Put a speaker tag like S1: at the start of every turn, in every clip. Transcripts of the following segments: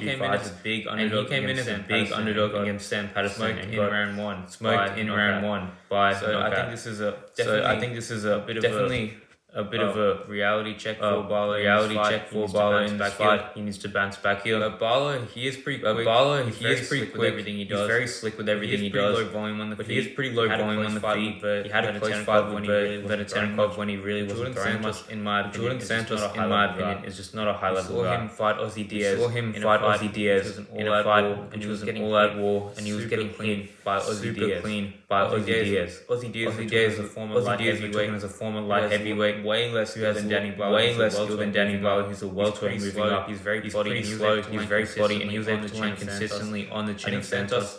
S1: came in as a big underdog against Sam Patterson and got smoked in round one by
S2: So I think this is a
S1: definitely a bit of a
S2: reality check for
S1: a
S2: Barlow.
S1: in this fight. He needs to bounce back here.
S2: But Barlow, he is pretty quick.
S1: He is pretty quick.
S2: Everything he does.
S1: He's very slick with everything he does.
S2: Low volume on the
S1: But
S2: feet.
S1: he is pretty low volume on the feet. He had a close fight with Veteranov when he really wasn't throwing much. In my opinion,
S2: Jordan Santos,
S1: in my opinion, is just not a high level guy.
S2: Saw him fight Ozzy Diaz.
S1: Saw him fight Ozzy Diaz in a fight which was an all-out war, and he was getting clean by Ozzy Diaz. Ozzy Diaz is a former light heavyweight,
S2: way less skill
S1: than Danny Barlow. He's a welterweight moving up. He's very plotty, and he was able to land consistently on the chin of Santos.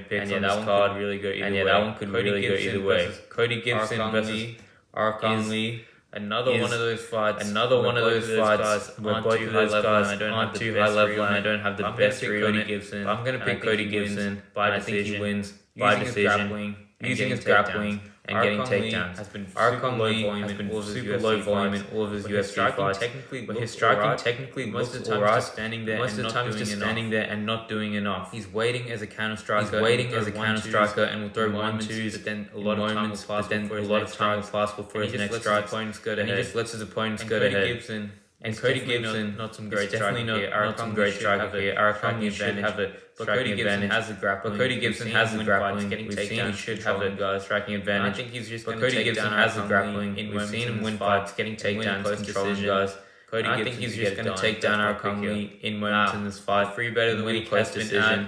S1: picks on this card. Really go either way. That one could really go either way. Cody Gibson versus Arkang Lee. Another one of those fights. Another one of those fights. Where both of those guys aren't too high level, and I don't have the best read on it. I'm gonna pick Cody Gibson by decision. I think he wins by decision. Using his grappling and getting takedowns. Arkang Lee has been super low volume in all of his UFC fights. But his striking technically most of the time is just standing there and not doing enough. He's waiting as a counter striker. And will throw 1-2s, but then a lot of time will pass before his next strike. And he just lets his opponents go to head. And Cody Gibson, not some great striker here. Arkang should have it. But Cody Gibson has the grappling. We've seen he should have a striking advantage. I think he's just going to take down Arkang Lee. We've seen him win fights, getting takedowns, controlling guys. I think he's just going to take down Arkang Lee in moments in this fight. Free better than winning close decision.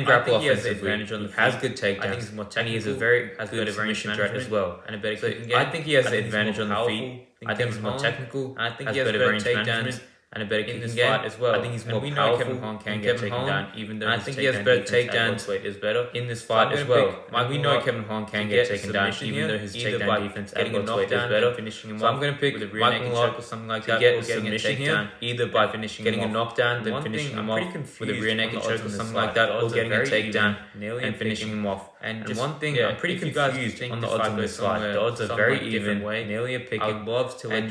S1: can grapple offensively. He has good takedowns. I think he's more technical. And he is a very good submission threat as well. And a better kicking game. I think he has the advantage on the feet. I think he's more technical. I think he has better range management and a better kicking game as well. I think he's more powerful. Kevin Holland can get taken down, even though I think he has better takedowns. Is better in this fight as well. We know Kevin Holland can get taken down, even though his takedown defense at welterweight is better. Finishing him off. So I'm going to pick Michael Lock or something like that, get a submission here, either by finishing getting a knockdown, then finishing him off with a rear naked choke or something like that, or getting a takedown and finishing him off. And one thing, I'm pretty confused on the odds on this fight. The odds are very even, nearly a pick. I'd love to let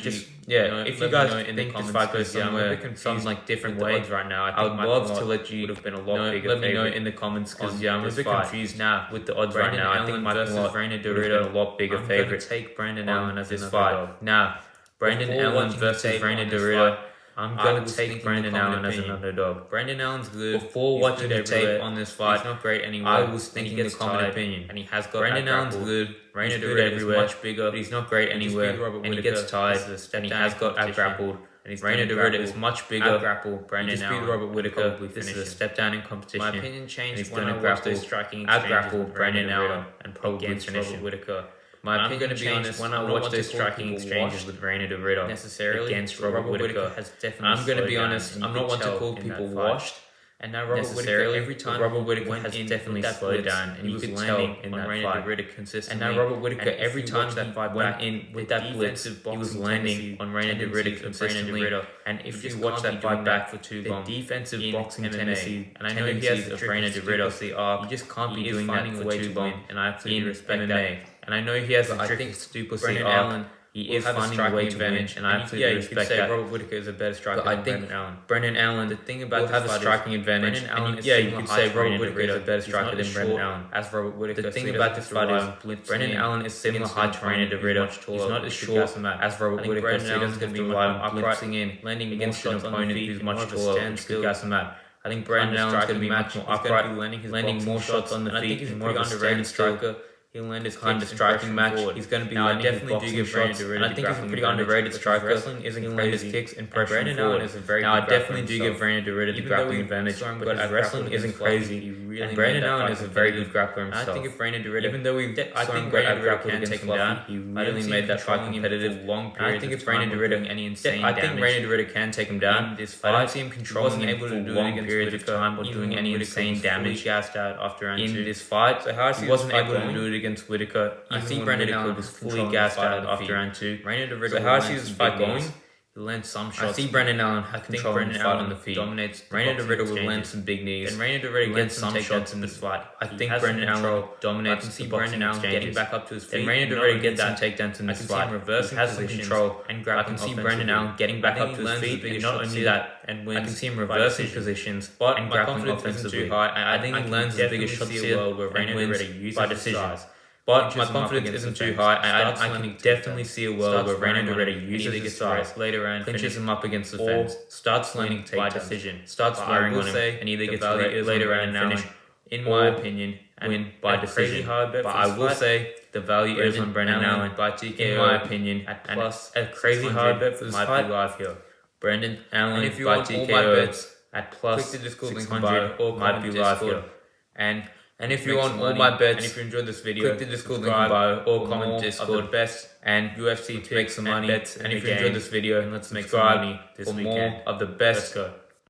S1: Yeah, if you guys think this fight goes somewhere, some like different way
S2: right now,
S1: I would love to let you
S2: would have been a lot bigger.
S1: let me know in the comments because I'm a bit confused now with the odds right now. I think Michael would have been a lot bigger favorite.
S2: Take Brandon Allen as
S1: this
S2: another
S1: fight.
S2: dog.
S1: Now, Brandon Allen versus Reina Dorito. I'm going to take Brandon Allen as an underdog.
S2: Brandon Allen's good.
S1: Before watching the tape on this fight,
S2: he's not great anywhere.
S1: I was thinking the common opinion,
S2: and he has got
S1: Brandon Allen's good. Reina Dorito is much bigger, but he's not great anywhere, and he gets tired, and he has got out-grappled. And Reina Dorito is much bigger.
S2: Grapple Brandon Allen.
S1: Robert Whittaker. This is a step down in competition.
S2: My opinion changed
S1: when
S2: I
S1: watched
S2: those striking
S1: grapple Brandon Allen and probably
S2: against
S1: finish
S2: Robert
S1: Whittaker.
S2: My
S1: opinion
S2: going to be honest,
S1: when I watched those striking exchanges with Reina Dorito
S2: necessarily
S1: against Robert Whittaker.
S2: has definitely.
S1: I'm going to be honest. I'm not one to call people washed.
S2: And now Robert Whittaker, every time
S1: Robert Whittaker has definitely slowed down, and
S2: he
S1: you
S2: was
S1: could
S2: landing
S1: tell in
S2: on
S1: that
S2: Reina
S1: fight.
S2: Dorito consistently.
S1: And now Robert Whittaker, every time
S2: that
S1: that
S2: fight
S1: went in with that blitz, he was landing on Reina Dorito consistently. And if you watch that fight back for too long,
S2: the defensive
S1: boxing
S2: tendency,
S1: and I know he has the Reina Dorito,
S2: you just can't be doing that for too long.
S1: and I absolutely respect
S2: MMA.
S1: that. And I know he has the
S2: I
S1: trick
S2: think
S1: stupid
S2: Brandon
S1: arc.
S2: Allen,
S1: He is
S2: have a
S1: finding a way
S2: striking
S1: to win,
S2: advantage,
S1: and I absolutely respect
S2: say
S1: that.
S2: Robert Whittaker is a better striker
S1: But I
S2: than
S1: think
S2: Brandon Allen.
S1: Brandon Allen,
S2: The thing about
S1: will
S2: this
S1: have a
S2: fight is
S1: striking advantage.
S2: Brandon Allen is
S1: you
S2: similar
S1: could
S2: height
S1: say
S2: to
S1: Robert
S2: Reina
S1: Whittaker is a
S2: Dorito.
S1: better
S2: He's
S1: striker
S2: not
S1: than
S2: as
S1: Brandon
S2: short
S1: Allen.
S2: as Robert Whittaker.
S1: The thing
S2: so he
S1: about
S2: doesn't
S1: this
S2: have
S1: fight
S2: to
S1: is
S2: rely on blitzing
S1: Brandon
S2: in
S1: Allen is similar
S2: against
S1: height to Reina
S2: He's
S1: Dorito.
S2: much taller,
S1: He's not as
S2: which
S1: short
S2: doesn't matter.
S1: as Robert
S2: I think
S1: Whittaker,
S2: Brandon
S1: so he
S2: Allen's
S1: doesn't
S2: gonna
S1: have to
S2: be
S1: rely
S2: more
S1: on
S2: upright,
S1: blitzing in,
S2: landing more
S1: against an
S2: shots on the
S1: opponent
S2: feet,
S1: who's
S2: more
S1: much
S2: of a
S1: taller, which
S2: standstill.
S1: could gas him out. I think Brandon
S2: Under
S1: Allen's going to
S2: striking
S1: be
S2: match,
S1: much more
S2: he's gonna
S1: upright,
S2: be landing his
S1: landing
S2: boxing
S1: more shots on the
S2: and I think
S1: feet,
S2: he's a
S1: more of
S2: pretty
S1: a
S2: underrated
S1: standstill
S2: striker. He'll land his
S1: kind of
S2: kicks and
S1: striking
S2: pressure
S1: match.
S2: forward.
S1: He's going to be
S2: Now, I
S1: landing his
S2: definitely do
S1: boxing
S2: give Brandon
S1: shots,
S2: Dorito
S1: and I
S2: the
S1: think he's a
S2: grappling
S1: pretty
S2: advantage,
S1: underrated
S2: but his
S1: striker.
S2: wrestling isn't
S1: He'll land his
S2: crazy.
S1: kicks and
S2: And
S1: pressure
S2: Brandon
S1: forward.
S2: Allen is a very
S1: Now, I
S2: good
S1: definitely
S2: grappler
S1: do
S2: himself.
S1: give Reina Dorito the
S2: Even though
S1: grappling
S2: we
S1: advantage,
S2: saw him
S1: but
S2: go
S1: his
S2: out
S1: wrestling
S2: grappled
S1: isn't
S2: against Fluffy,
S1: crazy.
S2: he really
S1: And
S2: made
S1: Brandon
S2: that
S1: Allen
S2: fight
S1: is a very good
S2: competitive.
S1: grappler
S2: I
S1: himself.
S2: think if Brandon Dorito,
S1: Even though I think
S2: Brandon
S1: Reina
S2: Dorito
S1: Dorito can take him down, he really made that fight competitive.
S2: long
S1: I
S2: periods
S1: think
S2: of
S1: if Reina
S2: time
S1: Dorito
S2: doing any insane
S1: I think
S2: damage.
S1: Reina Dorito can take him down.
S2: In this
S1: I don't
S2: fight,
S1: see him
S2: he
S1: controlling
S2: wasn't
S1: him
S2: able
S1: for
S2: to do it
S1: long
S2: against
S1: periods of
S2: Whittaker,
S1: time or
S2: even
S1: doing
S2: when
S1: any
S2: Whittaker
S1: insane
S2: was fully
S1: damage
S2: gassed out after round
S1: in
S2: two.
S1: this fight.
S2: So how I see
S1: He
S2: this
S1: wasn't
S2: fight
S1: able to
S2: going,
S1: do it against Whittaker.
S2: I see
S1: Even when
S2: Brandon
S1: Whittaker
S2: Allen
S1: was fully
S2: controlling
S1: gassed
S2: the fight
S1: out
S2: on the
S1: after
S2: feet.
S1: round two.
S2: Reina Dorito
S1: So how I
S2: will
S1: see
S2: land
S1: this
S2: some
S1: fight
S2: big
S1: going?
S2: knees. He lands some
S1: I
S2: shots.
S1: see Brandon Allen
S2: I think
S1: controlling
S2: Brandon
S1: the fight
S2: Allen
S1: on the feet.
S2: dominates the
S1: Reina
S2: boxing
S1: Dorito will
S2: exchanges.
S1: land some big knees.
S2: And Reina Dorito
S1: He
S2: gets
S1: lands
S2: some
S1: some
S2: takedowns
S1: shots
S2: in this fight.
S1: I
S2: He
S1: think
S2: has
S1: Brandon
S2: some
S1: Allen
S2: control.
S1: dominates
S2: I can see
S1: the
S2: Brandon
S1: boxing
S2: Allen getting
S1: exchanges.
S2: back up to his feet.
S1: Then Reina
S2: Not
S1: Dorito
S2: only
S1: gets some
S2: that,
S1: takedowns in
S2: I
S1: this
S2: can see him
S1: fight.
S2: reversing
S1: He has some
S2: positions
S1: control.
S2: and
S1: I
S2: grappling
S1: can see
S2: offensively.
S1: Brandon Allen getting
S2: I
S1: back
S2: think
S1: up
S2: he
S1: to his
S2: lands the
S1: feet, and
S2: biggest
S1: not
S2: shots
S1: only
S2: here
S1: that,
S2: and
S1: I
S2: wins
S1: can see him
S2: by
S1: reversing
S2: decision.
S1: positions
S2: But
S1: and
S2: my
S1: grappling
S2: confidence isn't
S1: offensively.
S2: too high.
S1: I think he lands the biggest shots
S2: see a
S1: here
S2: world where
S1: and
S2: Reina
S1: wins
S2: Dorito uses
S1: by
S2: his
S1: decision.
S2: size.
S1: But
S2: Punches
S1: my
S2: him up
S1: confidence
S2: against
S1: isn't
S2: the
S1: too
S2: fence.
S1: high.
S2: Starts
S1: I can
S2: landing
S1: definitely
S2: takedowns.
S1: see a world
S2: Starts
S1: where Reina
S2: firing on
S1: Dorito
S2: him, and
S1: uses
S2: either
S1: his
S2: gets
S1: size,
S2: raised later and
S1: clinches
S2: finishes
S1: him up against the
S2: or
S1: fence, starts landing by
S2: takedowns.
S1: decision, starts
S2: But I
S1: firing
S2: will
S1: on him,
S2: say
S1: and either
S2: the
S1: gets
S2: value is
S1: later
S2: on
S1: and
S2: Brandon
S1: finish.
S2: Allen.
S1: In
S2: Or
S1: my opinion, win by
S2: a crazy
S1: decision.
S2: hard bet
S1: But
S2: for
S1: I
S2: this
S1: will
S2: fight.
S1: say the value is on Brandon Allen.
S2: by TKO,
S1: In my opinion,
S2: at
S1: and
S2: plus
S1: a crazy
S2: 600
S1: hard bet for this
S2: might
S1: fight.
S2: be live here.
S1: Brandon Allen
S2: And if you
S1: by
S2: want all
S1: TKO
S2: my bets,
S1: at plus
S2: click the Discord link
S1: 600
S2: below or
S1: might
S2: comment
S1: be live
S2: Discord.
S1: here. And if you
S2: Make
S1: want
S2: some
S1: all
S2: money,
S1: my bets,
S2: and if you enjoyed this video,
S1: click the Discord link
S2: subscribe
S1: below or
S2: for
S1: comment
S2: more
S1: Discord.
S2: of the best
S1: and
S2: UFC
S1: to make
S2: picks
S1: some
S2: and
S1: money.
S2: bets
S1: And
S2: in
S1: if
S2: the
S1: you enjoyed
S2: game.
S1: this video,
S2: And let's make some
S1: subscribe
S2: money this
S1: for
S2: weekend.
S1: more of the best
S2: Let's go.